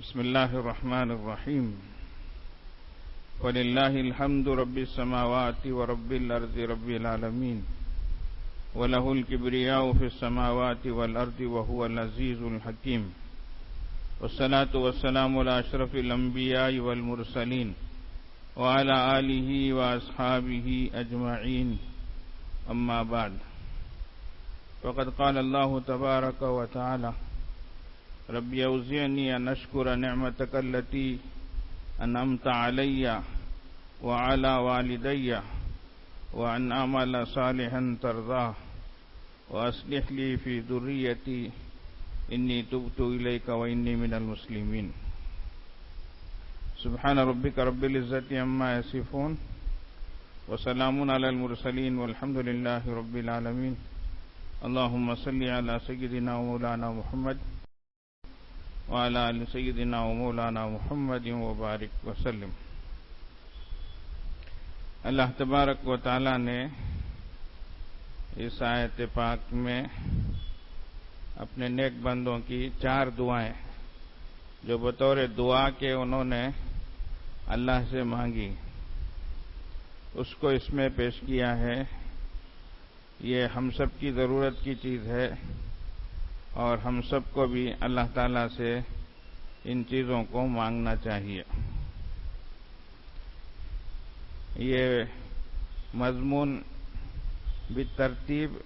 بسم الله الرحمن الرحيم. ولله الحمد رب السماوات ورب الأرض رب العالمين، وله الكبرياء في السماوات والأرض وهو العزيز الحكيم. والصلاة والسلام على أشرف الأنبياء والمرسلين وعلى آله وأصحابه أجمعين. أما بعد، فقد قال الله تبارك وتعالى: رب أوزعني أن أشكر نعمتك التي أنعمت علي وعلى والدي وأن أعمل صالحا ترضاه وأصلح لي في ذريتي إني تبت إليك وإني من المسلمين. سبحان ربك رب العزة عما يصفون وسلام على المرسلين والحمد لله رب العالمين. اللهم صل على سيدنا ومولانا محمد وعلى آل سیدنا و مولانا محمد وبارک وسلم. اللہ تبارک و تعالی نے اس آیت پاک میں اپنے نیک بندوں کی 4 دعائیں جو بطور دعا کے انہوں نے اللہ سے مانگی اس کو اس میں پیش کیا ہے. یہ ہم سب کی ضرورت کی چیز ہے اور ہم سب کو بھی اللہ تعالیٰ سے ان چیزوں کو مانگنا چاہیے. یہ مضمون بالترتیب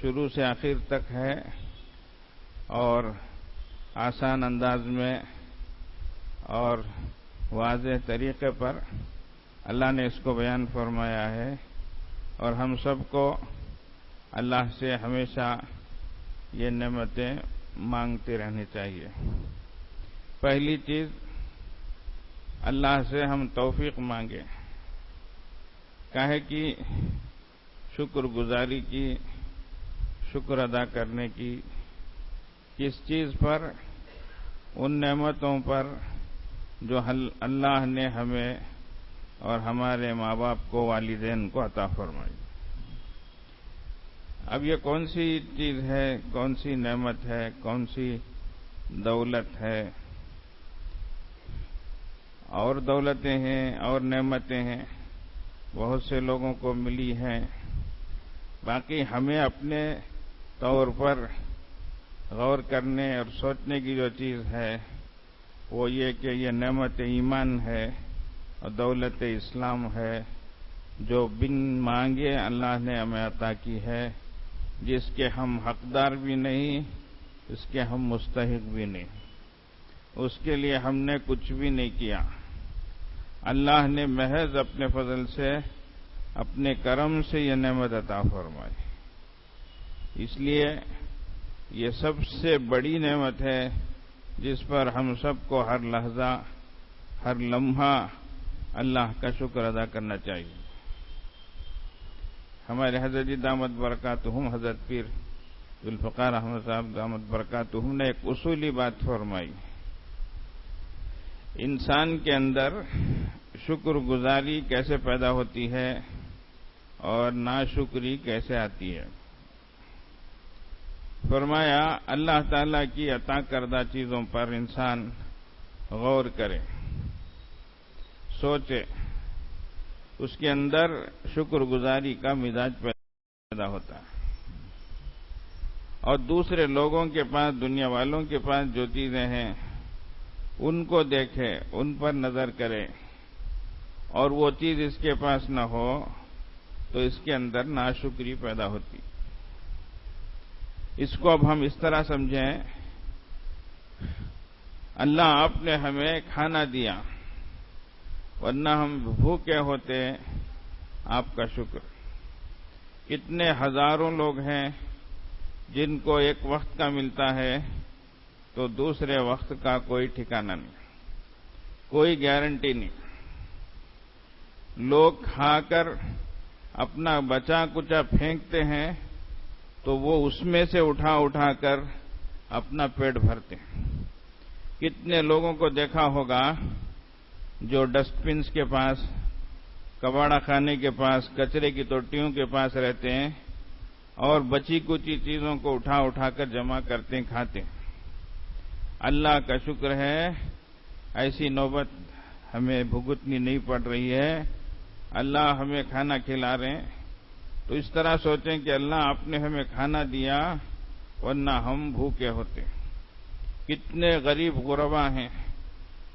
شروع سے آخر تک ہے اور آسان انداز میں اور واضح طریقے پر اللہ نے اس کو بیان فرمایا ہے اور ہم سب کو اللہ سے ہمیشہ یہ نعمتیں مانگتے رہنی چاہیے. پہلی چیز، اللہ سے ہم توفیق مانگیں، کاہے کہ شکر گزاری کی، شکر ادا کرنے کی، کس چیز پر؟ ان نعمتوں پر جو اللہ نے ہمیں اور ہمارے ماں باپ کو، والدین کو عطا فرمائی. اب یہ کون سی چیز ہے، کون سی نعمت ہے، کون سی دولت ہے؟ اور دولتیں ہیں اور نعمتیں ہیں، بہت سے لوگوں کو ملی ہیں. باقی ہمیں اپنے طور پر غور کرنے اور سوچنے کی جو چیز ہے وہ یہ کہ یہ نعمت ایمان ہے اور دولت اسلام ہے جو بن مانگے اللہ نے ہمیں عطا کی ہے، جس کے ہم حقدار بھی نہیں، اس کے ہم مستحق بھی نہیں. اس کے لیے ہم نے کچھ بھی نہیں کیا. اللہ نے محض اپنے فضل سے، اپنے کرم سے یہ نعمت عطا فرمائی. اس لیے یہ سب سے بڑی نعمت ہے جس پر ہم سب کو ہر لحظہ، ہر لمحہ اللہ کا شکر ادا کرنا چاہیے. ہمارے حضرت دامت برکاتہم، حضرت پیر ذوالفقار احمد صاحب دامت برکاتہم نے ایک اصولی بات فرمائی: انسان کے اندر شکر گزاری کیسے پیدا ہوتی ہے اور ناشکری کیسے آتی ہے. فرمایا اللہ تعالیٰ کی عطا کردہ چیزوں پر انسان غور کرے، سوچے، اس کے اندر شکر گزاری کا مزاج پیدا ہوتا ہے. اور دوسرے لوگوں کے پاس، دنیا والوں کے پاس جو چیزیں ہیں ان کو دیکھے، ان پر نظر کرے اور وہ چیز اس کے پاس نہ ہو تو اس کے اندر ناشکری پیدا ہوتی. اس کو اب ہم اس طرح سمجھیں، اللہ آپ نے ہمیں کھانا دیا ورنہ ہم بھوکے ہوتے، آپ کا شکر. کتنے ہزاروں لوگ ہیں جن کو ایک وقت کا ملتا ہے تو دوسرے وقت کا کوئی ٹھکانہ نہیں، کوئی گارنٹی نہیں. لوگ کھا کر اپنا بچا کچا پھینکتے ہیں تو وہ اس میں سے اٹھا کر اپنا پیٹ بھرتے ہیں. کتنے لوگوں کو دیکھا ہوگا جو ڈسٹ بنس کے پاس، کباڑہ خانے کے پاس، کچرے کی توٹیوں کے پاس رہتے ہیں اور بچی کچی چیزوں کو اٹھا کر جمع کرتے ہیں، کھاتے ہیں. اللہ کا شکر ہے ایسی نوبت ہمیں بھگتنی نہیں پڑ رہی ہے، اللہ ہمیں کھانا کھلا رہے ہیں، تو اس طرح سوچیں کہ اللہ آپ نے ہمیں کھانا دیا ورنہ ہم بھوکے ہوتے۔ کتنے غریب غربا ہیں،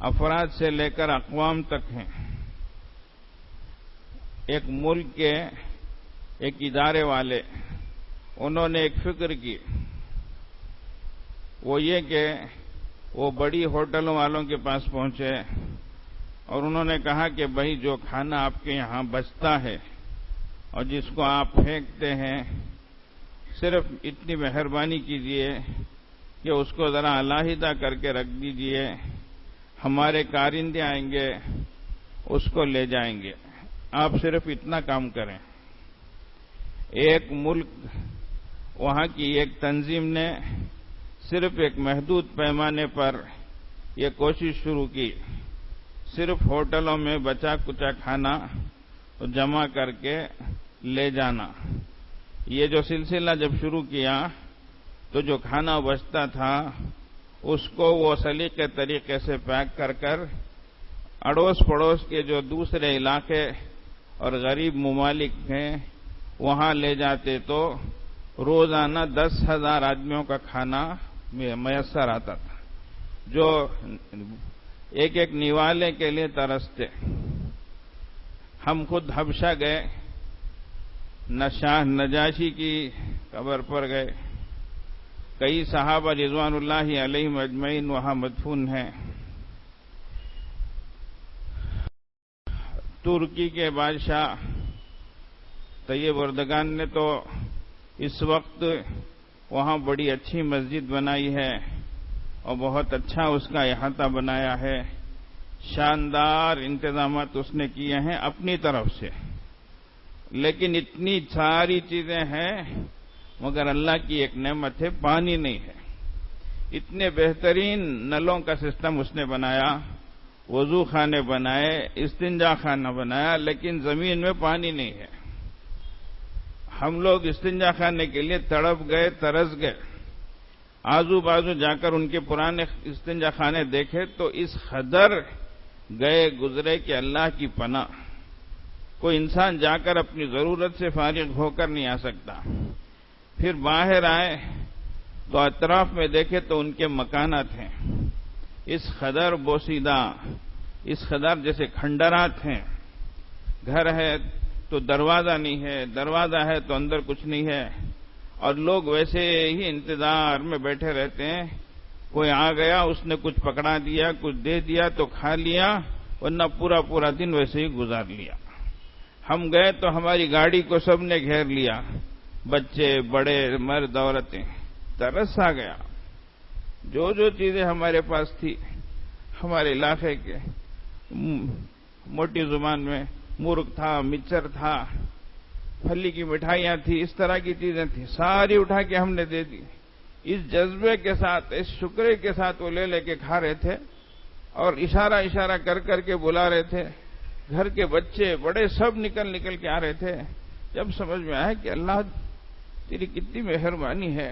افراد سے لے کر اقوام تک ہیں۔ ایک ملک کے ایک ادارے والے انہوں نے ایک فکر کی، وہ یہ کہ وہ بڑی ہوٹلوں والوں کے پاس پہنچے اور انہوں نے کہا کہ بھائی جو کھانا آپ کے یہاں بچتا ہے اور جس کو آپ پھینکتے ہیں، صرف اتنی مہربانی کیجئے کہ اس کو ذرا علیحدہ کر کے رکھ دیجئے، ہمارے کارندے آئیں گے اس کو لے جائیں گے، آپ صرف اتنا کام کریں۔ ایک ملک وہاں کی ایک تنظیم نے صرف ایک محدود پیمانے پر یہ کوشش شروع کی، صرف ہوٹلوں میں بچا کچا کھانا جمع کر کے لے جانا۔ یہ جو سلسلہ جب شروع کیا تو جو کھانا بچتا تھا اس کو وہ سلیقے طریقے سے پیک کر کر اڑوس پڑوس کے جو دوسرے علاقے اور غریب ممالک ہیں وہاں لے جاتے، تو روزانہ 10,000 آدمیوں کا کھانا میسر آتا تھا، جو ایک ایک نوالے کے لیے ترستے۔ ہم خود حبشہ گئے، شاہ نجاشی کی قبر پر گئے، کئی صحابہ رضوان اللہ علیہم اجمعین وہاں مدفون ہیں۔ ترکی کے بادشاہ طیب اردگان نے تو اس وقت وہاں بڑی اچھی مسجد بنائی ہے اور بہت اچھا اس کا احاطہ بنایا ہے، شاندار انتظامات اس نے کیے ہیں اپنی طرف سے، لیکن اتنی ساری چیزیں ہیں مگر اللہ کی ایک نعمت ہے، پانی نہیں ہے۔ اتنے بہترین نلوں کا سسٹم اس نے بنایا، وضو خانے بنائے، استنجا خانہ بنایا، لیکن زمین میں پانی نہیں ہے۔ ہم لوگ استنجا خانے کے لیے تڑپ گئے، ترس گئے، آزو بازو جا کر ان کے پرانے استنجا خانے دیکھے تو اس قدر گئے گزرے کہ اللہ کی پناہ، کوئی انسان جا کر اپنی ضرورت سے فارغ ہو کر نہیں آ سکتا۔ پھر باہر آئے تو اطراف میں دیکھے تو ان کے مکانات ہیں، اس قدر بوسیدہ، اس قدر جیسے کھنڈرات ہیں، گھر ہے تو دروازہ نہیں ہے، دروازہ ہے تو اندر کچھ نہیں ہے، اور لوگ ویسے ہی انتظار میں بیٹھے رہتے ہیں، کوئی آ گیا اس نے کچھ پکڑا دیا، کچھ دے دیا تو کھا لیا، ورنہ پورا دن ویسے ہی گزار لیا۔ ہم گئے تو ہماری گاڑی کو سب نے گھیر لیا، بچے بڑے مرد عورتیں، ترس آ گیا۔ جو جو چیزیں ہمارے پاس تھی، ہمارے علاقے کے موٹی زبان میں مرغ تھا، مچر تھا، پھلی کی مٹھائیاں تھی، اس طرح کی چیزیں تھیں، ساری اٹھا کے ہم نے دے دی۔ اس جذبے کے ساتھ، اس شکرے کے ساتھ وہ لے کے کھا رہے تھے اور اشارہ کر کے بلا رہے تھے۔ گھر کے بچے بڑے سب نکل کے آ رہے تھے۔ جب سمجھ میں آیا کہ اللہ تیری کتنی مہربانی ہے،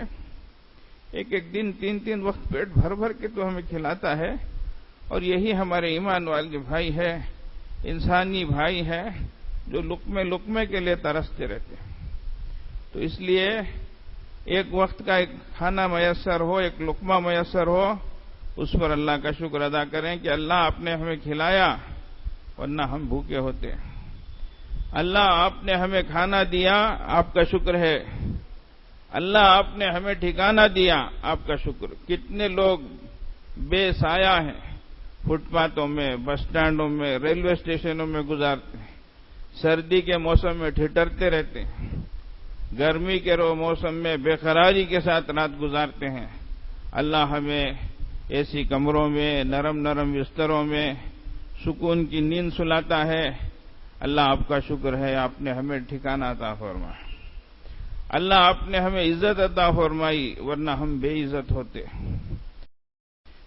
ایک دن 3 وقت پیٹ بھر کے تو ہمیں کھلاتا ہے، اور یہی ہمارے ایمان والے بھائی ہے، انسانی بھائی ہے، جو لقمے کے لیے ترستے رہتے ہیں۔ تو اس لیے ایک وقت کا ایک کھانا میسر ہو، ایک لقمہ میسر ہو، اس پر اللہ کا شکر ادا کریں کہ اللہ آپ نے ہمیں کھلایا ورنہ ہم بھوکے ہوتے۔ اللہ آپ نے ہمیں کھانا دیا، آپ کا شکر ہے۔ اللہ آپ نے ہمیں ٹھکانہ دیا، آپ کا شکر۔ کتنے لوگ بے سایہ ہیں، فٹ پاتھوں میں، بس سٹینڈوں میں، ریلوے اسٹیشنوں میں گزارتے ہیں، سردی کے موسم میں ٹھٹرتے رہتے ہیں، گرمی کے موسم میں بے قراری کے ساتھ رات گزارتے ہیں۔ اللہ ہمیں ایسی کمروں میں، نرم بستروں میں سکون کی نیند سلاتا ہے۔ اللہ آپ کا شکر ہے، آپ نے ہمیں ٹھکانہ عطا فرمایا۔ اللہ آپ نے ہمیں عزت عطا فرمائی ورنہ ہم بے عزت ہوتے۔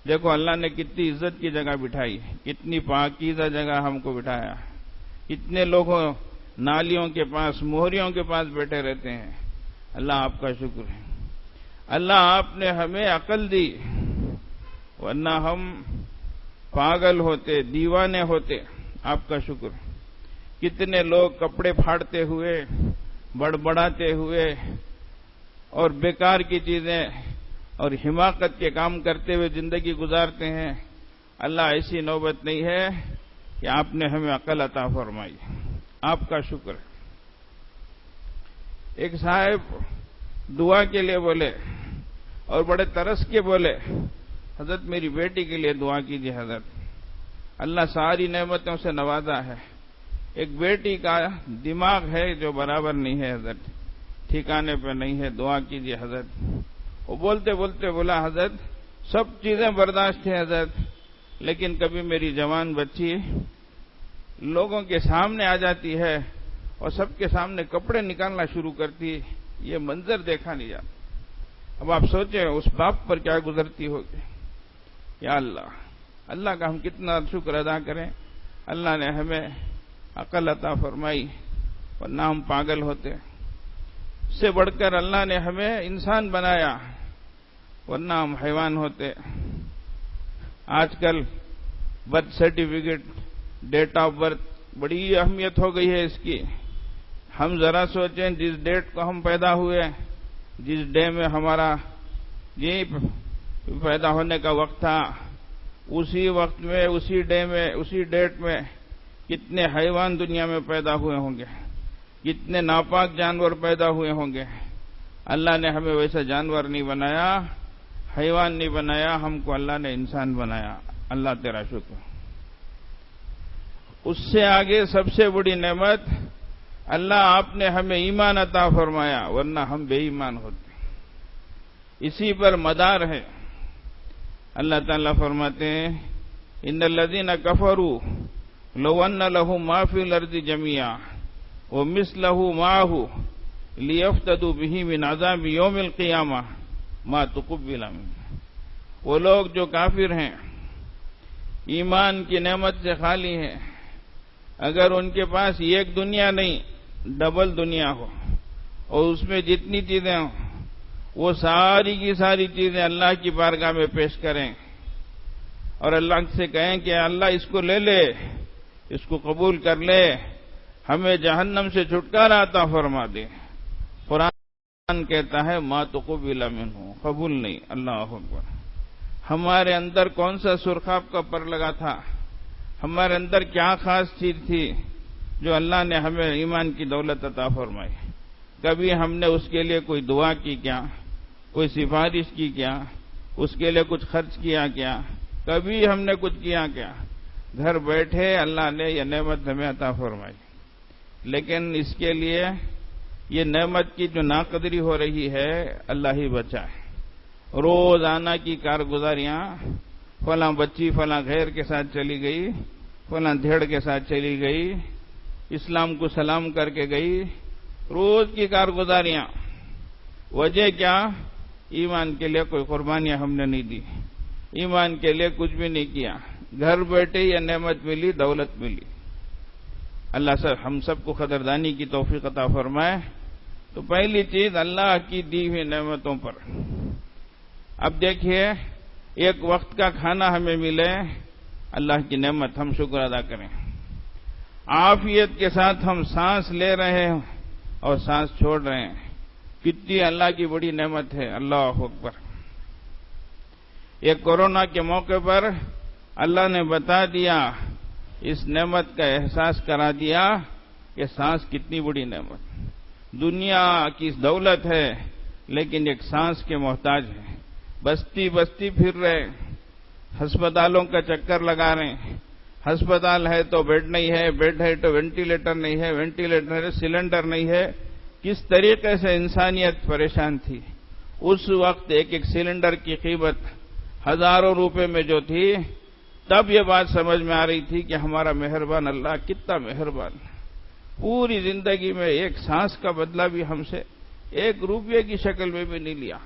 دیکھو اللہ نے کتنی عزت کی جگہ بٹھائی، کتنی پاکیزہ جگہ ہم کو بٹھایا۔ اتنے لوگوں نالیوں کے پاس، موہریوں کے پاس بیٹھے رہتے ہیں۔ اللہ آپ کا شکر ہے۔ اللہ آپ نے ہمیں عقل دی ورنہ ہم پاگل ہوتے، دیوانے ہوتے۔ آپ کا شکر، کتنے لوگ کپڑے پھاڑتے ہوئے، بڑبڑاتے ہوئے اور بیکار کی چیزیں اور حماقت کے کام کرتے ہوئے زندگی گزارتے ہیں۔ اللہ ایسی نوبت نہیں ہے کہ آپ نے ہمیں عقل عطا فرمائی، آپ کا شکر ہے۔ ایک صاحب دعا کے لیے بولے اور بڑے ترس کے بولے، حضرت میری بیٹی کے لیے دعا کیجیے حضرت، اللہ ساری نعمتوں سے نوازا ہے، ایک بیٹی کا دماغ ہے جو برابر نہیں ہے حضرت، ٹھکانے پہ نہیں ہے، دعا کیجیے حضرت۔ وہ بولتے بولتے بولا حضرت سب چیزیں برداشت ہیں حضرت، لیکن کبھی میری جوان بچی لوگوں کے سامنے آ جاتی ہے اور سب کے سامنے کپڑے نکالنا شروع کرتی، یہ منظر دیکھا نہیں جاتا۔ اب آپ سوچیں اس باپ پر کیا گزرتی ہوگی۔ یا اللہ، اللہ کا ہم کتنا شکر ادا کریں، اللہ نے ہمیں عقل عطا فرمائی، ورنہ ہم پاگل ہوتے۔ اس سے بڑھ کر اللہ نے ہمیں انسان بنایا، ورنہ ہم حیوان ہوتے۔ آج کل birth certificate, date of birth بڑی اہمیت ہو گئی ہے اس کی۔ ہم ذرا سوچیں، جس ڈیٹ کو ہم پیدا ہوئے، جس ڈے میں ہمارا پیدا ہونے کا وقت تھا، اسی وقت میں، اسی ڈے میں، اسی ڈیٹ میں کتنے حیوان دنیا میں پیدا ہوئے ہوں گے، کتنے ناپاک جانور پیدا ہوئے ہوں گے۔ اللہ نے ہمیں ویسا جانور نہیں بنایا، حیوان نہیں بنایا، ہم کو اللہ نے انسان بنایا۔ اللہ تیرا شکر۔ اس سے آگے سب سے بڑی نعمت، اللہ آپ نے ہمیں ایمان عطا فرمایا، ورنہ ہم بے ایمان ہوتے۔ اسی پر مدار ہے۔ اللہ تعالیٰ فرماتے ہیں ان الذین کفروا لو ان لهم ما فی الارض جميعا ومثله معه لیفتدوا به من عذاب یوم القیامہ ما تقبل منهم۔ وہ لوگ جو کافر ہیں، ایمان کی نعمت سے خالی ہیں، اگر ان کے پاس ایک دنیا نہیں ڈبل دنیا ہو اور اس میں جتنی چیزیں ہوں، وہ ساری کی ساری چیزیں اللہ کی بارگاہ میں پیش کریں اور اللہ سے کہیں کہ اللہ اس کو لے لے، اس کو قبول کر لے، ہمیں جہنم سے چھٹکارا عطا فرما دے۔ قرآن کہتا ہے ما تقبل منہ، قبول نہیں۔ اللہ اکبر۔ ہمارے اندر کون سا سرخاب کا پر لگا تھا؟ ہمارے اندر کیا خاص چیز تھی جو اللہ نے ہمیں ایمان کی دولت عطا فرمائی؟ کبھی ہم نے اس کے لیے کوئی دعا کی کیا؟ کوئی سفارش کی کیا؟ اس کے لیے کچھ خرچ کیا کیا؟ کبھی ہم نے کچھ کیا کیا؟ گھر بیٹھے اللہ نے یہ نعمت ہمیں عطا فرمائی، لیکن اس کے لیے یہ نعمت کی جو ناقدری ہو رہی ہے، اللہ ہی بچائے۔ روزانہ کی کارگزاریاں، فلاں بچی فلاں غیر کے ساتھ چلی گئی، فلاں دھیڑ کے ساتھ چلی گئی، اسلام کو سلام کر کے گئی، روز کی کارگزاریاں۔ وجہ کیا؟ ایمان کے لیے کوئی قربانیاں ہم نے نہیں دی، ایمان کے لیے کچھ بھی نہیں کیا۔ گھر بیٹھے یہ نعمت ملی، دولت ملی۔ اللہ سب ہم سب کو قدردانی کی توفیق عطا فرمائے۔ تو پہلی چیز اللہ کی دی ہوئی نعمتوں پر۔ اب دیکھیے، ایک وقت کا کھانا ہمیں ملے، اللہ کی نعمت، ہم شکر ادا کریں۔ عافیت کے ساتھ ہم سانس لے رہے ہیں اور سانس چھوڑ رہے ہیں، کتنی اللہ کی بڑی نعمت ہے۔ اللہ اکبر۔ ایک کورونا کے موقع پر اللہ نے بتا دیا، اس نعمت کا احساس کرا دیا کہ سانس کتنی بڑی نعمت۔ دنیا کی دولت ہے لیکن ایک سانس کے محتاج ہے۔ بستی بستی پھر رہے، ہسپتالوں کا چکر لگا رہے ہیں۔ ہسپتال ہے تو بیڈ نہیں ہے، بیڈ ہے تو وینٹیلیٹر نہیں ہے، وینٹیلیٹر ہے سلنڈر نہیں ہے۔ کس طریقے سے انسانیت پریشان تھی۔ اس وقت ایک ایک سلنڈر کی قیمت ہزاروں روپے میں جو تھی، تب یہ بات سمجھ میں آ رہی تھی کہ ہمارا مہربان اللہ کتنا مہربان۔ پوری زندگی میں ایک سانس کا بدلہ بھی ہم سے 1 روپے کی شکل میں بھی نہیں لیا۔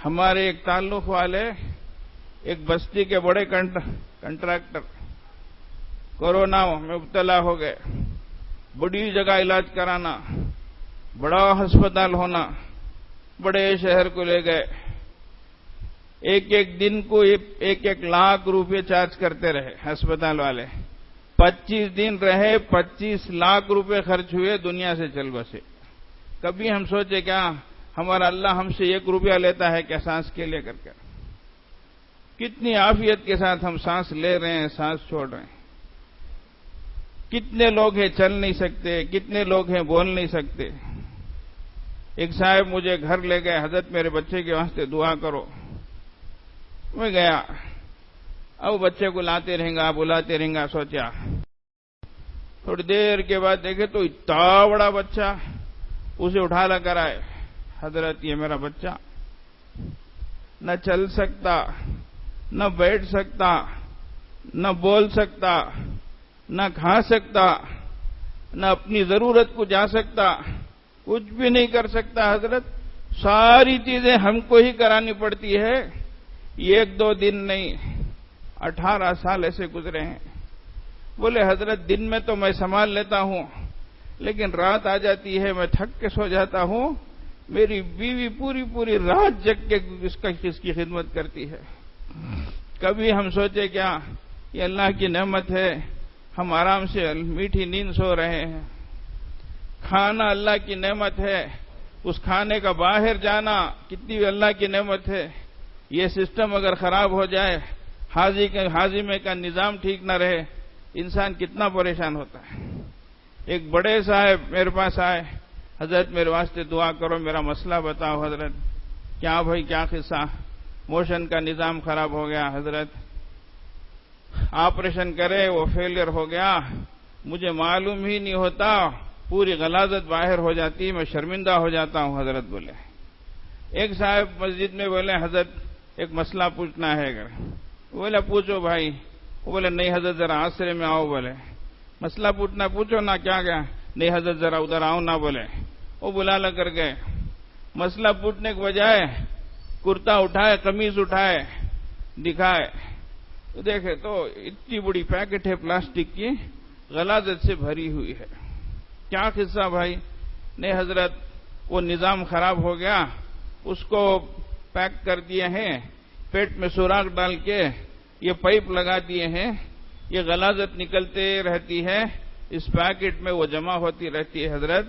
ہمارے ایک تعلق والے ایک بستی کے بڑے کنٹریکٹر کورونا میں مبتلا ہو گئے۔ بڑی جگہ علاج کرانا، بڑا ہسپتال ہونا، بڑے شہر کو لے گئے۔ ایک ایک دن کو 1 لاکھ روپے چارج کرتے رہے ہسپتال والے. 25 دن رہے, 25 لاکھ روپے خرچ ہوئے, دنیا سے چل بسے. کبھی ہم سوچے کیا ہمارا اللہ ہم سے 1 روپیہ لیتا ہے کیا سانس کے لیے کر کر؟ کتنی عافیت کے ساتھ ہم سانس لے رہے ہیں, سانس چھوڑ رہے ہیں. کتنے لوگ ہیں چل نہیں سکتے, کتنے لوگ ہیں بول نہیں سکتے. ایک صاحب مجھے گھر لے گئے, حضرت میرے بچے کے واسطے دعا کرو. میں گیا, اب بچے کو لاتے رہیں گا, بلاتے رہیں گا. سوچا تھوڑی دیر کے بعد دیکھے تو اتنا بڑا بچہ, اسے اٹھا لا کر آئے. حضرت یہ میرا بچہ نہ چل سکتا, نہ بیٹھ سکتا, نہ بول سکتا, نہ کھا سکتا, نہ اپنی ضرورت کو جا سکتا, کچھ بھی نہیں کر سکتا. حضرت ساری چیزیں ہم کو ہی کرانی پڑتی ہے. 1-2 دن نہیں, 18 سال ایسے گزرے ہیں. بولے حضرت دن میں تو میں سنبھال لیتا ہوں, لیکن رات آ جاتی ہے میں تھک کے سو جاتا ہوں. میری بیوی پوری رات جگ کے اس کی خدمت کرتی ہے. کبھی ہم سوچے کیا یہ اللہ کی نعمت ہے, ہم آرام سے میٹھی نیند سو رہے ہیں. کھانا اللہ کی نعمت ہے, اس کھانے کا باہر جانا کتنی اللہ کی نعمت ہے. یہ سسٹم اگر خراب ہو جائے, ہاضمے کا نظام ٹھیک نہ رہے, انسان کتنا پریشان ہوتا ہے. ایک بڑے صاحب میرے پاس آئے, حضرت میرے واسطے دعا کرو, میرا مسئلہ بتاؤ. حضرت کیا بھائی کیا قصہ؟ موشن کا نظام خراب ہو گیا حضرت, آپریشن کرے وہ فیلئر ہو گیا, مجھے معلوم ہی نہیں ہوتا, پوری غلاظت باہر ہو جاتی, میں شرمندہ ہو جاتا ہوں. حضرت بولے. ایک صاحب مسجد میں بولے حضرت ایک مسئلہ پوچھنا ہے. بولے پوچھو بھائی. وہ بولے نہیں حضرت ذرا آسرے میں آؤ. بولے مسئلہ پوچھنا پوچھو نا, کیا گیا؟ نہیں حضرت ذرا ادھر آؤ نا. بولے وہ بلا لا کر گئے. مسئلہ پوچھنے کے بجائے کرتا اٹھائے, قمیض اٹھائے, دکھائے, دیکھے تو اتنی بڑی پیکٹ ہے پلاسٹک کی, غلاظت سے بھری ہوئی ہے. کیا قصہ بھائی؟ نہیں حضرت وہ نظام خراب ہو گیا, اس کو پیک کر دیے ہیں, پیٹ میں سوراخ ڈال کے یہ پائپ لگا دیے ہیں, یہ غلاظت نکلتے رہتی ہے, اس پیکٹ میں وہ جمع ہوتی رہتی ہے. حضرت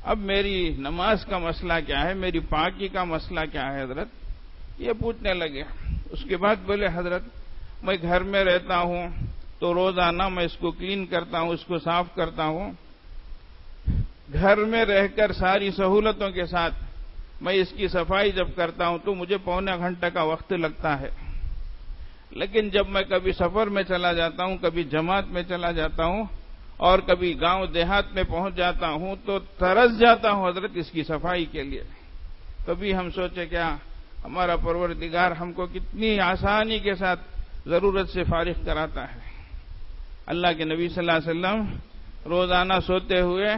اب میری نماز کا مسئلہ کیا ہے, میری پاکی کا مسئلہ کیا ہے؟ حضرت یہ پوچھنے لگے. اس کے بعد بولے حضرت میں گھر میں رہتا ہوں تو روزانہ میں اس کو کلین کرتا ہوں, اس کو صاف کرتا ہوں. گھر میں رہ کر ساری سہولتوں کے ساتھ میں اس کی صفائی جب کرتا ہوں تو مجھے 1.25 گھنٹے کا وقت لگتا ہے. لیکن جب میں کبھی سفر میں چلا جاتا ہوں, کبھی جماعت میں چلا جاتا ہوں, اور کبھی گاؤں دیہات میں پہنچ جاتا ہوں تو ترس جاتا ہوں حضرت اس کی صفائی کے لیے. کبھی ہم سوچے کیا ہمارا پروردگار ہم کو کتنی آسانی کے ساتھ ضرورت سے فارغ کراتا ہے. اللہ کے نبی صلی اللہ علیہ وسلم روزانہ سوتے ہوئے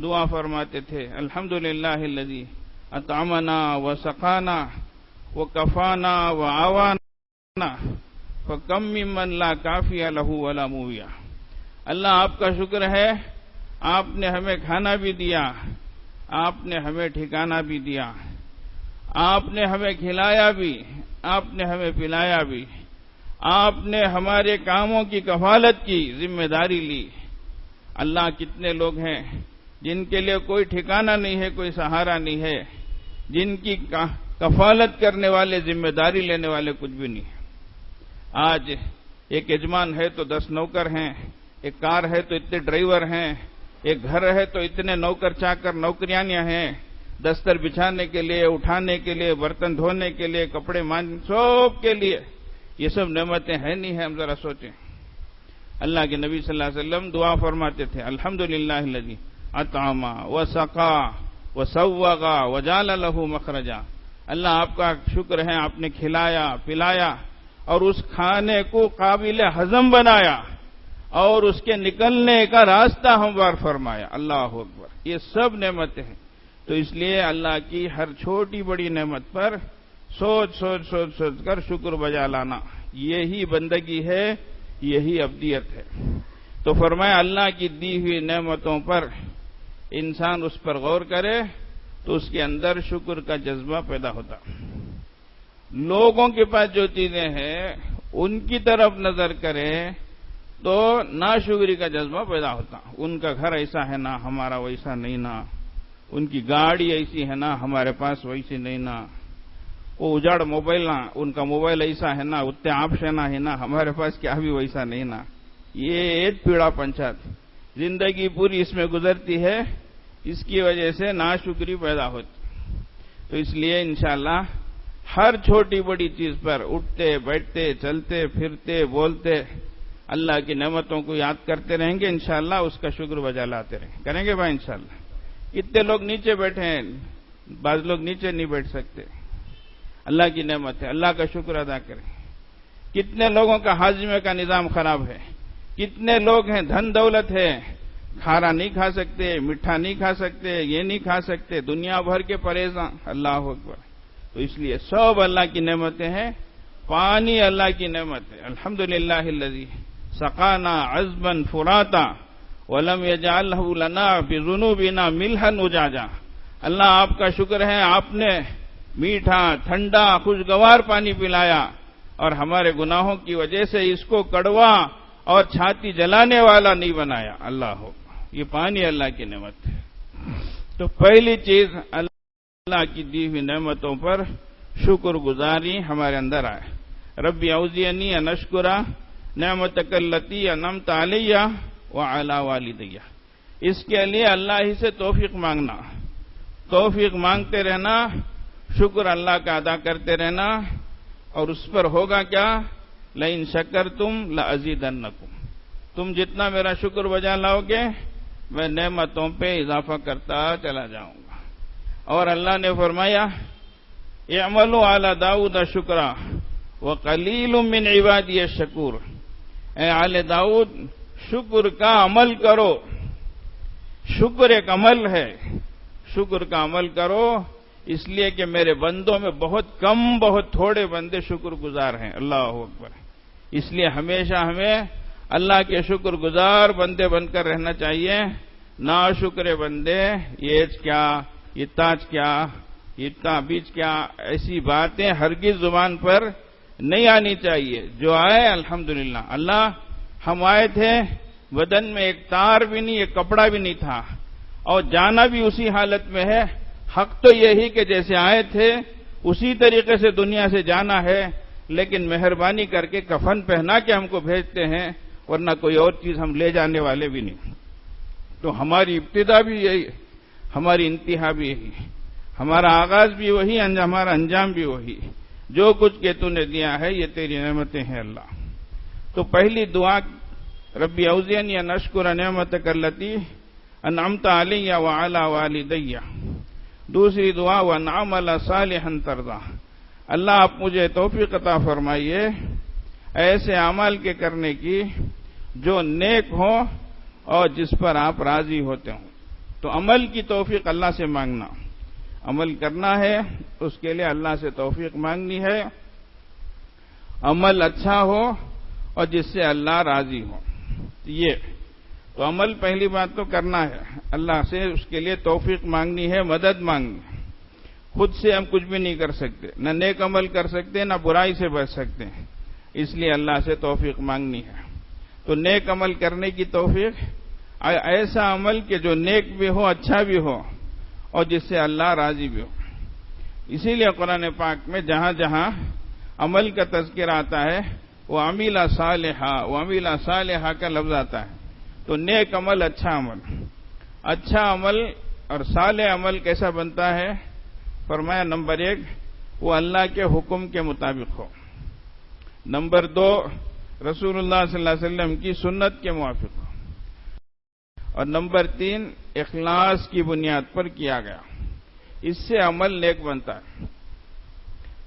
دعا فرماتے تھے, الحمدللہ الذی اطعمنا وسقانا وکفانا وآوانا فکم ممن لا کافی لہ ولا مویہ. اللہ آپ کا شکر ہے, آپ نے ہمیں کھانا بھی دیا, آپ نے ہمیں ٹھکانہ بھی دیا, آپ نے ہمیں کھلایا بھی, آپ نے ہمیں پلایا بھی, آپ نے ہمارے کاموں کی کفالت کی ذمہ داری لی. اللہ کتنے لوگ ہیں جن کے لیے کوئی ٹھکانہ نہیں ہے, کوئی سہارا نہیں ہے, جن کی کفالت کرنے والے, ذمہ داری لینے والے کچھ بھی نہیں ہے. آج ایک یجمان ہے تو 10 نوکر ہیں, ایک کار ہے تو اتنے ڈرائیور ہیں, ایک گھر ہے تو اتنے نوکر چاکر نوکریاں ہیں, دستر بچھانے کے لیے, اٹھانے کے لیے, برتن دھونے کے لیے, کپڑے ماننے, سب کے لیے. یہ سب نعمتیں ہیں نہیں ہیں؟ ہم ذرا سوچیں. اللہ کے نبی صلی اللہ علیہ وسلم دعا فرماتے تھے, الحمدللہ الذی اطعم وسقا وسوغ وجعل لہ مخرجا. اللہ آپ کا شکر ہے, آپ نے کھلایا پلایا اور اس کھانے کو قابل ہضم بنایا اور اس کے نکلنے کا راستہ ہموار فرمایا. اللہ اکبر. یہ سب نعمتیں ہیں. تو اس لیے اللہ کی ہر چھوٹی بڑی نعمت پر سوچ کر شکر بجا لانا, یہی بندگی ہے, یہی عبدیت ہے. تو فرمایا اللہ کی دی ہوئی نعمتوں پر انسان اس پر غور کرے تو اس کے اندر شکر کا جذبہ پیدا ہوتا. لوگوں کے پاس جو چیزیں ہیں ان کی طرف نظر کرے تو ناشکری کا جذبہ پیدا ہوتا. ان کا گھر ایسا ہے نا، ہمارا ویسا نہیں نا. ان کی گاڑی ایسی ہے نا، ہمارے پاس ویسی نہیں نا. وہ اجاڑ موبائل نا، ان کا موبائل ایسا ہے نا، اتنے آپشن ہے نا، ہمارے پاس کیا بھی ویسا نہیں نا. یہ ایک پیڑا پنچات زندگی پوری اس میں گزرتی ہے. اس کی وجہ سے ناشکری پیدا ہوتی. تو اس لیے انشاءاللہ ہر چھوٹی بڑی چیز پر اٹھتے بیٹھتے چلتے پھرتے بولتے اللہ کی نعمتوں کو یاد کرتے رہیں گے. انشاءاللہ اس کا شکر بجا لاتے رہیں. کریں گے بھائی انشاءاللہ. کتنے لوگ نیچے بیٹھے ہیں، بعض لوگ نیچے نہیں بیٹھ سکتے. اللہ کی نعمت ہے، اللہ کا شکر ادا کریں. کتنے لوگوں کا ہاضمے کا نظام خراب ہے، کتنے لوگ ہیں دھن دولت ہے، کھارا نہیں کھا سکتے، میٹھا نہیں کھا سکتے، یہ نہیں کھا سکتے، دنیا بھر کے پریشان. اللہ اکبر. تو اس لیے سب اللہ کی نعمتیں ہیں. پانی اللہ کی نعمت ہے. الحمدللہ الذی سقانا عذبا فراتا ولم یجعلہ لنا بذنوبنا ملحا اجاجا. اللہ آپ کا شکر ہے، آپ نے میٹھا ٹھنڈا خوشگوار پانی پلایا اور ہمارے گناہوں کی وجہ سے اس کو کڑوا اور چھاتی جلانے والا نہیں بنایا. اللہ ہو، یہ پانی اللہ کی نعمت ہے. تو پہلی چیز اللہ کی دی ہوئی نعمتوں پر شکر گزاری ہمارے اندر آئے. ربی اوزعنی ان اشکر نعمتک التی انعمت علی وعلی والدی. اس کے لیے اللہ ہی سے توفیق مانگنا، توفیق مانگتے رہنا، شکر اللہ کا ادا کرتے رہنا. اور اس پر ہوگا کیا؟ لئن شکرتم لازیدنکم. تم جتنا میرا شکر بجا لاؤ گے میں نعمتوں پہ اضافہ کرتا چلا جاؤں گا. اور اللہ نے فرمایا اعملوا علی داؤد شکرا وقلیل من عبادی الشکور. اے آل داؤد شکر کا عمل کرو. شکر ایک عمل ہے، شکر کا عمل کرو. اس لیے کہ میرے بندوں میں بہت کم، بہت تھوڑے بندے شکر گزار ہیں. اللہ اکبر. اس لیے ہمیشہ ہمیں اللہ کے شکر گزار بندے بن کر رہنا چاہیے. ناشکر بندے یہ کیا، یہ تاج کیا، یہ بیچ کیا، ایسی باتیں ہرگز زبان پر نہیں آنی چاہیے. جو آئے الحمدللہ. اللہ ہم آئے تھے بدن میں ایک تار بھی نہیں، ایک کپڑا بھی نہیں تھا، اور جانا بھی اسی حالت میں ہے. حق تو یہی کہ جیسے آئے تھے اسی طریقے سے دنیا سے جانا ہے، لیکن مہربانی کر کے کفن پہنا کے ہم کو بھیجتے ہیں، ورنہ کوئی اور چیز ہم لے جانے والے بھی نہیں. تو ہماری ابتدا بھی یہی، ہماری انتہا بھی یہی، ہمارا آغاز بھی وہی، ہمارا انجام بھی وہی. جو کچھ کہ تو نے دیا ہے یہ تیری نعمتیں ہیں اللہ. تو پہلی دعا ربی اوزعنی ان اشکر نعمتک التی انعمت علی وعلی والدی. دوسری دعا وَنَعْمَلَ صَالِحًا تَرْضَىٰ. اللہ آپ مجھے توفیق عطا فرمائیے ایسے اعمال کے کرنے کی جو نیک ہوں اور جس پر آپ راضی ہوتے ہوں. تو عمل کی توفیق اللہ سے مانگنا، عمل کرنا ہے اس کے لیے اللہ سے توفیق مانگنی ہے. عمل اچھا ہو اور جس سے اللہ راضی ہو. یہ تو عمل پہلی بات تو کرنا ہے، اللہ سے اس کے لیے توفیق مانگنی ہے، مدد مانگنی ہے. خود سے ہم کچھ بھی نہیں کر سکتے، نہ نیک عمل کر سکتے نہ برائی سے بچ سکتے ہیں. اس لیے اللہ سے توفیق مانگنی ہے. تو نیک عمل کرنے کی توفیق، ایسا عمل کہ جو نیک بھی ہو، اچھا بھی ہو اور جس سے اللہ راضی بھی ہو. اسی لیے قرآن پاک میں جہاں جہاں عمل کا تذکرہ آتا ہے وہ عمیل صالحہ، وہ عمیل صالحہ کا لفظ آتا ہے. تو نیک عمل، اچھا عمل. اچھا عمل اور صالح عمل کیسا بنتا ہے؟ فرمایا نمبر 1 وہ اللہ کے حکم کے مطابق ہو. نمبر 2 رسول اللہ صلی اللہ علیہ وسلم کی سنت کے موافق ہو. اور نمبر 3 اخلاص کی بنیاد پر کیا گیا. اس سے عمل نیک بنتا ہے.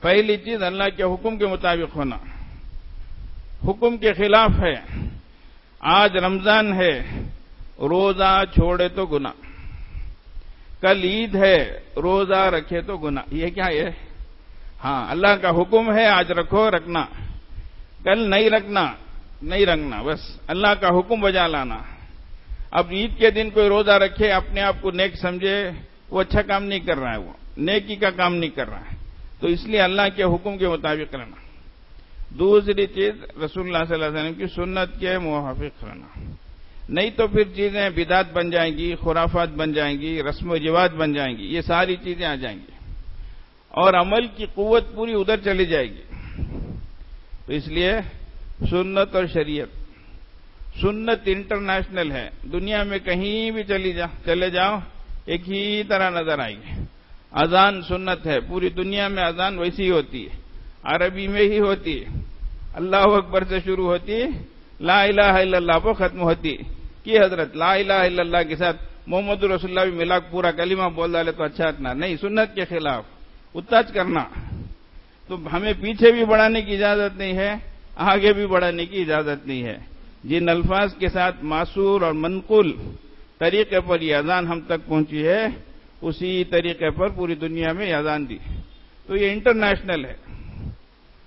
پہلی چیز اللہ کے حکم کے مطابق ہونا. حکم کے خلاف ہے. آج رمضان ہے، روزہ چھوڑے تو گناہ. کل عید ہے، روزہ رکھے تو گناہ. یہ کیا ہے؟ ہاں اللہ کا حکم ہے آج رکھو، رکھنا. کل نہیں رکھنا، نہیں رکھنا. بس اللہ کا حکم بجا لانا. اب عید کے دن کوئی روزہ رکھے، اپنے آپ کو نیک سمجھے، وہ اچھا کام نہیں کر رہا ہے، وہ نیکی کا کام نہیں کر رہا ہے. تو اس لیے اللہ کے حکم کے مطابق رہنا. دوسری چیز رسول اللہ صلی اللہ علیہ وسلم کی سنت کے موافق رہنا. نہیں تو پھر چیزیں بدعت بن جائیں گی، خرافات بن جائیں گی، رسم و رواج بن جائیں گی، یہ ساری چیزیں آ جائیں گی اور عمل کی قوت پوری ادھر چلی جائے گی. تو اس لیے سنت اور شریعت. سنت انٹرنیشنل ہے، دنیا میں کہیں بھی چلے جاؤ ایک ہی طرح نظر آئے گی. اذان سنت ہے، پوری دنیا میں اذان ویسی ہی ہوتی ہے، عربی میں ہی ہوتی ہے. اللہ اکبر سے شروع ہوتی ہے، لا الہ الا اللہ پر ختم ہوتی کہ حضرت لا الہ الا اللہ کے ساتھ محمد رسول اللہ بھی ملا پورا کلمہ بول ڈالے تو اچھا اتنا نہیں، سنت کے خلاف اتاج کرنا. تو ہمیں پیچھے بھی بڑھانے کی اجازت نہیں ہے، آگے بھی بڑھانے کی اجازت نہیں ہے. جن الفاظ کے ساتھ معصور اور منقول طریقے پر یہ اذان ہم تک پہنچی ہے، اسی طریقے پر پوری دنیا میں اذان دی. تو یہ انٹرنیشنل ہے.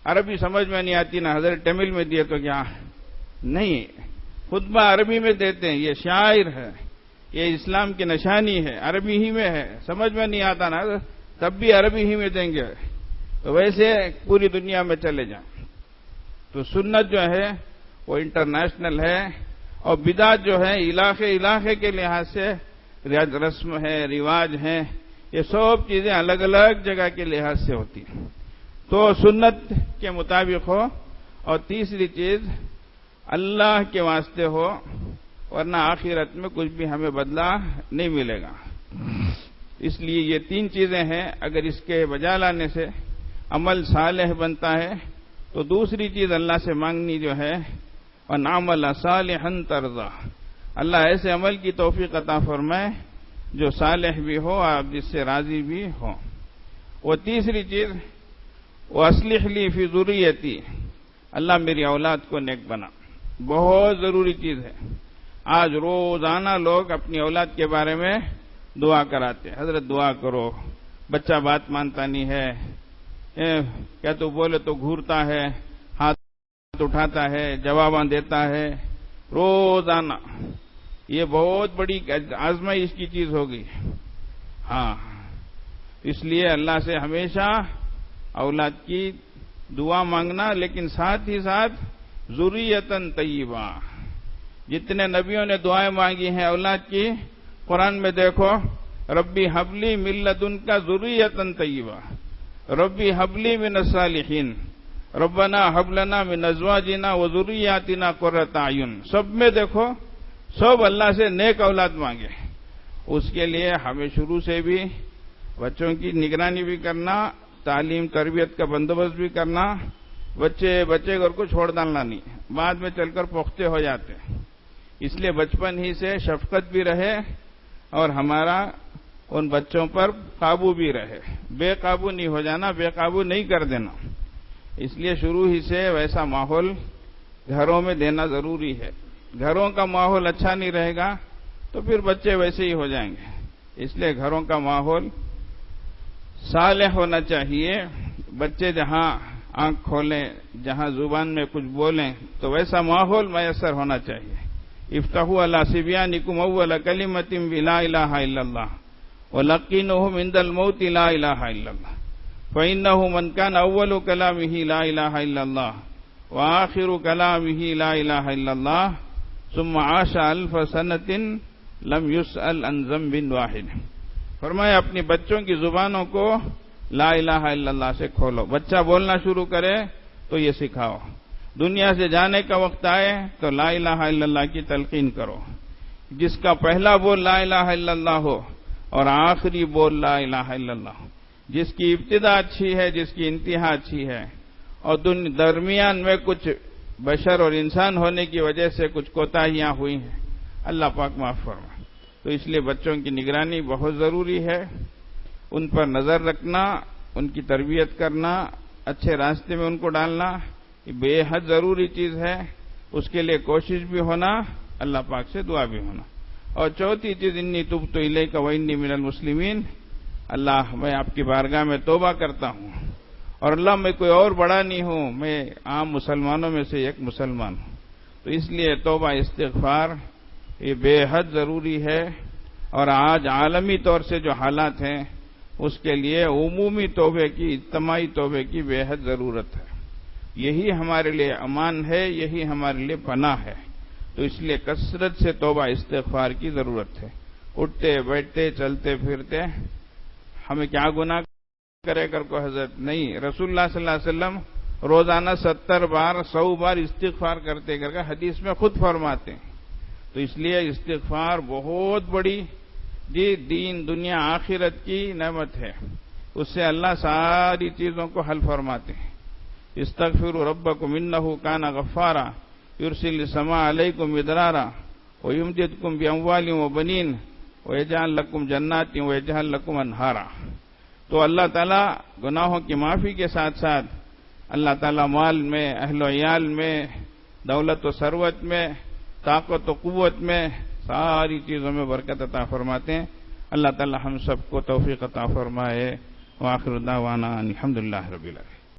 عربی سمجھ میں نہیں آتی، نہ حضرت تمل میں دیے تو کیا نہیں، خطبہ عربی میں دیتے ہیں، یہ شاعر ہے، یہ اسلام کی نشانی ہے، عربی ہی میں ہے. سمجھ میں نہیں آتا نا تب بھی عربی ہی میں دیں گے. تو ویسے پوری دنیا میں چلے جائیں. تو سنت جو ہے وہ انٹرنیشنل ہے، اور بدعت جو ہے علاقے کے لحاظ سے رسم ہے، رواج ہیں، یہ سب چیزیں الگ الگ جگہ کے لحاظ سے ہوتی ہیں. تو سنت کے مطابق ہو. اور تیسری چیز اللہ کے واسطے ہو، ورنہ آخرت میں کچھ بھی ہمیں بدلہ نہیں ملے گا. اس لیے یہ تین چیزیں ہیں، اگر اس کے بجا لانے سے عمل صالح بنتا ہے تو دوسری چیز اللہ سے مانگنی جو ہے وَنَعْمَلَ صَالِحًا تَرْضَىٰ، اللہ ایسے عمل کی توفیق عطا فرمائے جو صالح بھی ہو اور جس سے راضی بھی ہو. وہ تیسری چیز وَأَصْلِحْ لِي فِي ذُرِّيَّتِي، اللہ میری اولاد کو نیک بنا. بہت ضروری چیز ہے. آج روزانہ لوگ اپنی اولاد کے بارے میں دعا کراتے، حضرت دعا کرو، بچہ بات مانتا نہیں ہے، کیا تو بولے تو گھورتا ہے، ہاتھ اٹھاتا ہے، جواباں دیتا ہے روزانہ. یہ بہت بڑی آزمائش کی چیز ہوگی. ہاں، اس لیے اللہ سے ہمیشہ اولاد کی دعا مانگنا، لیکن ساتھ ہی ساتھ ذریۃً طیبہ. جتنے نبیوں نے دعائیں مانگی ہیں اولاد کی، قرآن میں دیکھو، ربی حبلی من لدنک ذریۃً طیبہ، ربی حبلی من الصالحین، ربنا حب لنا من ازواجنا وذریاتنا قرۃ اعین. سب میں دیکھو، سب اللہ سے نیک اولاد مانگے. اس کے لیے ہمیں شروع سے بھی بچوں کی نگرانی بھی کرنا، تعلیم تربیت کا بندوبست بھی کرنا. بچے گھر کو چھوڑ ڈالنا نہیں، بعد میں چل کر پختے ہو جاتے ہیں. اس لیے بچپن ہی سے شفقت بھی رہے اور ہمارا ان بچوں پر قابو بھی رہے. بے قابو نہیں ہو جانا، بے قابو نہیں کر دینا. اس لیے شروع ہی سے ویسا ماحول گھروں میں دینا ضروری ہے. گھروں کا ماحول اچھا نہیں رہے گا تو پھر بچے ویسے ہی ہو جائیں گے. اس لیے گھروں کا ماحول صالح ہونا چاہیے. بچے جہاں آنکھ کھولیں، جہاں زبان میں کچھ بولیں تو ویسا ماحول میسر ہونا چاہیے. افتحوا علی صبیانکم اول کلمۃ بلا الہ الا اللہ ولقنوہم عند الموت لا الہ الا اللہ فإنہ من کان اول کلامہ لا الہ الا اللہ وآخر کلامہ لا الہ الا اللہ ثم عاش الف سنۃ لم يسأل عن ذنب واحد. فرمایا اپنی بچوں کی زبانوں کو لا الہ الا اللہ سے کھولو. بچہ بولنا شروع کرے تو یہ سکھاؤ. دنیا سے جانے کا وقت آئے تو لا الہ الا اللہ کی تلقین کرو. جس کا پہلا بول لا الہ الا اللہ ہو اور آخری بول لا الہ الا اللہ ہو، جس کی ابتدا اچھی ہے، جس کی انتہا اچھی ہے، اور درمیان میں کچھ بشر اور انسان ہونے کی وجہ سے کچھ کوتاہیاں ہوئی ہیں، اللہ پاک معاف فرمائے. تو اس لیے بچوں کی نگرانی بہت ضروری ہے. ان پر نظر رکھنا، ان کی تربیت کرنا، اچھے راستے میں ان کو ڈالنا، یہ بے حد ضروری چیز ہے. اس کے لیے کوشش بھی ہونا، اللہ پاک سے دعا بھی ہونا. اور چوتھی چیز انی تبت الیک وانی من المسلمین، اللہ میں آپ کی بارگاہ میں توبہ کرتا ہوں، اور اللہ میں کوئی اور بڑا نہیں ہوں، میں عام مسلمانوں میں سے ایک مسلمان ہوں. تو اس لیے توبہ استغفار یہ بے حد ضروری ہے. اور آج عالمی طور سے جو حالات ہیں، اس کے لیے عمومی توبے کی، اجتماعی توبے کی بے حد ضرورت ہے۔ یہی ہمارے لیے امان ہے، یہی ہمارے لیے پناہ ہے۔ تو اس لیے کثرت سے توبہ استغفار کی ضرورت ہے۔ اٹھتے بیٹھتے چلتے پھرتے ہمیں کیا گناہ کرے کر کو حضرت نہیں، رسول اللہ صلی اللہ علیہ وسلم روزانہ 70 بار 100 بار استغفار کرتے کر کے حدیث میں خود فرماتے ہیں۔ تو اس لیے استغفار بہت بڑی دین دنیا آخرت کی نعمت ہے، اس سے اللہ ساری چیزوں کو حل فرماتے ہیں۔ استغفروا ربکم انہ کان غفارا یرسل السماء علیکم مدرارا ویمددکم باموال وبنین ویجعل لکم جنات ویجعل لکم انہارا۔ تو اللہ تعالیٰ گناہوں کی معافی کے ساتھ ساتھ اللہ تعالیٰ مال میں، اہل و عیال میں، دولت و ثروت میں، طاقت و قوت میں، ساری چیزوں میں برکت عطا فرماتے ہیں۔ اللہ تعالیٰ ہم سب کو توفیق عطا فرمائے۔ وآخر دعوانا الحمدللہ رب العالمین۔